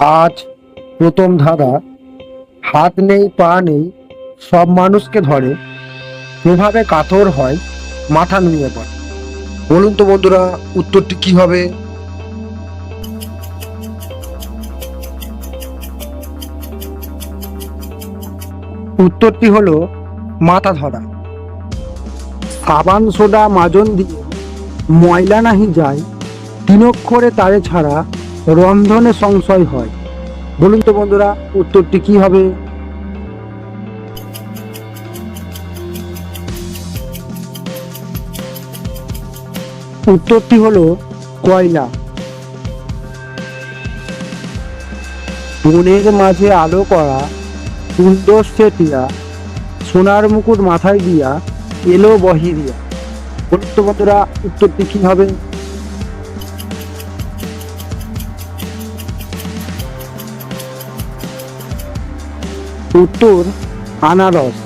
আজ প্রথম ধাঁধা। হাত নেই পা নেই সব মানুষকে ধরে, এভাবে কাতর হয় মাথা নুয়ে পড়ে। বলুন তো বন্ধুরা, উত্তরটি কি হবে? উত্তরটি হলো মাথা ধরা। সাবান সোডা মাজন দিয়ে ময়লা নাহি যায়, তিন অক্ষরে তারে ছাড়া রন্ধনে সংশয় হয়। বলুন তো বন্ধুরা, উত্তরটি কি হবে? উত্তরটি হলো কয়লা। বনের মাঝে আলো করা সুন্দর সে টিয়া, সোনার মুকুট মাথায় দিয়া এলো বহিরিয়া। বলুন তো বন্ধুরা, উত্তরটি কি হবে? উত্তর আনারস।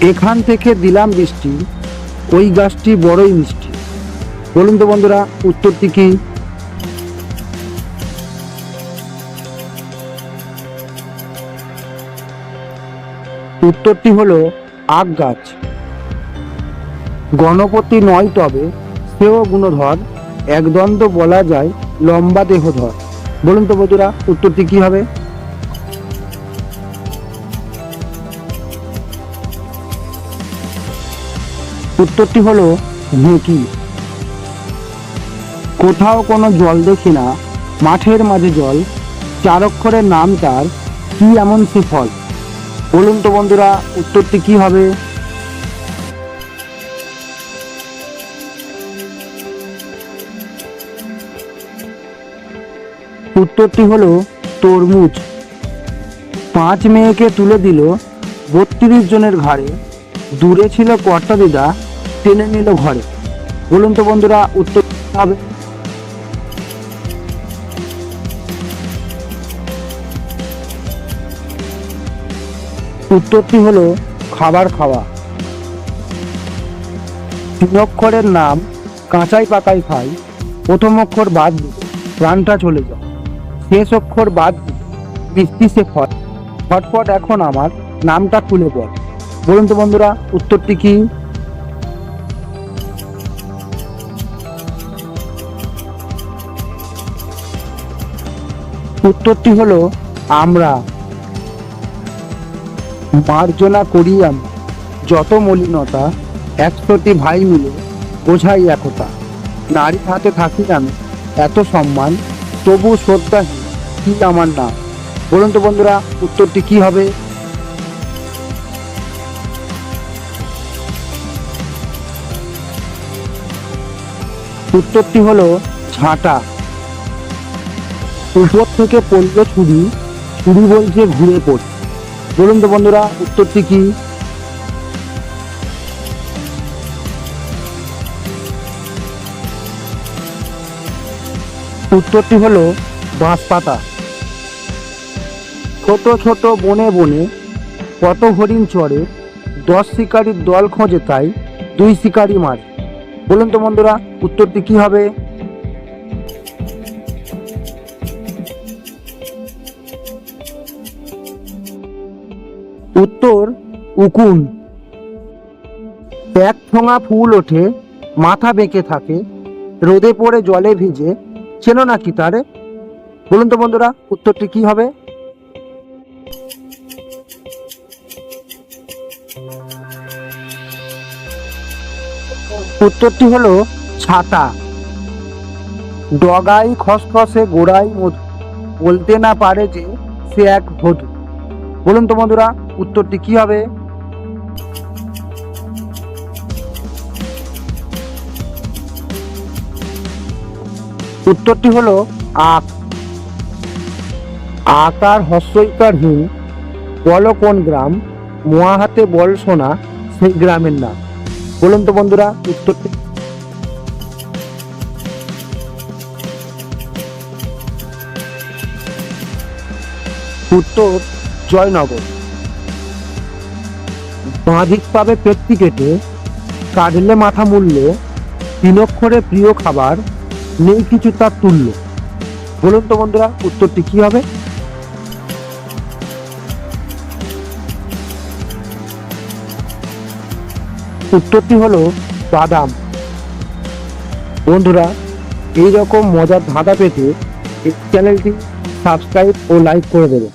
এখান থেকে দিলাম বৃষ্টি, ওই গাছটি বড়ই মিষ্টি। বলুন তো বন্ধুরা, উত্তরটি কি? উত্তরটি হলো আখ গাছ। গণপতি নয় তবে সেও গুণধর, একদণ্ড বলা যায় লম্বা দেহধর। বলুন তো বন্ধুরা, উত্তরটি কি হবে? উত্তরটি হলো ঢেঁকি। কোথাও কোনো জল দেখি না, মাঠের মাঝে জল, চার অক্ষরের নাম তার, কি এমন সে ফল? বলুন তো বন্ধুরা, উত্তরটি কি হবে? উত্তরটি হলো তরমুজ। 5 মেয়েকে তুলে দিল 32 জনের ঘাড়ে, দূরে ছিল কর্তা দিদা, টেনে নিল ঘরে। বলুন তো বন্ধুরা, উত্তর কি হবে? উত্তরটি হলো খাবার খাওয়া। 3 অক্ষরের নাম, কাঁচাই পাকাই খাই, প্রথম অক্ষর বাদ দিলে প্রাণটা চলে যায়, শেষ অক্ষর বাদ দিলে মিষ্টি সে ফল। ঝটপট এখন আমার নামটা খুলে বল। বলুন তো বন্ধুরা, উত্তরটি কি? উত্তরটি হলো আমরা। মার্জনা করি আমি যত মলিনতা, 100টি ভাই মিলে বোঝাই একতা। নারী হাতে থাকি আমি এত সম্মান, তবু শ্রদ্ধাহীন কি আমার নাম? বলুন তো বন্ধুরা, উত্তরটি কি হবে? উত্তরটি হলো ঝাঁটা। উপর থেকে পড়ল ছুরি, ছুরি বলছে ঘুরে পড়। বলুন তো বন্ধুরা, উত্তরটি কি? উত্তরটি হলো বাঁশপাতা। ছোট ছোট বনে বনে কত হরিণ চড়ে, 10 শিকারীর দল খোঁজে তাই 2 শিকারী মারে। বলুন তো বন্ধুরা, উত্তরটি কি হবে? উত্তর উকুন। এক ঠোঙা ফুল ওঠে, মাথা বেঁকে থাকে, রোদে পড়ে জলে ভিজে, চেনো নাকি তারে? বলুন তো বন্ধুরা, উত্তরটি কি হবে? উত্তরটি হলো ছাতা। ডগাই খসখসে গোড়াই মধু, বলতে না পারে যে সে এক বধূ। বলুন তো বন্ধুরা, উত্তরটি কি হবে? উত্তরটি হলো আখ। আকার হস্যইকার হীন, বলো কোন গ্রাম, মোয়া হাতে বল সোনা, সেই গ্রামের নাম। বলুন তো বন্ধুরা, উত্তরটি? উত্তর জয়নগর। বাঁধিক পাবে পেটটি কেটে, কাটলে মাথা মূল্যে, 3 অক্ষরে প্রিয় খাবার, নেই কিছু তার তুল্য। বলুন তো বন্ধুরা, উত্তরটি কি হবে? উত্তরটি হলো বাদাম। বন্ধুরা, এই রকম মজার ধাঁধা পেতে এই চ্যানেলটি সাবস্ক্রাইব ও লাইক করে দেবেন।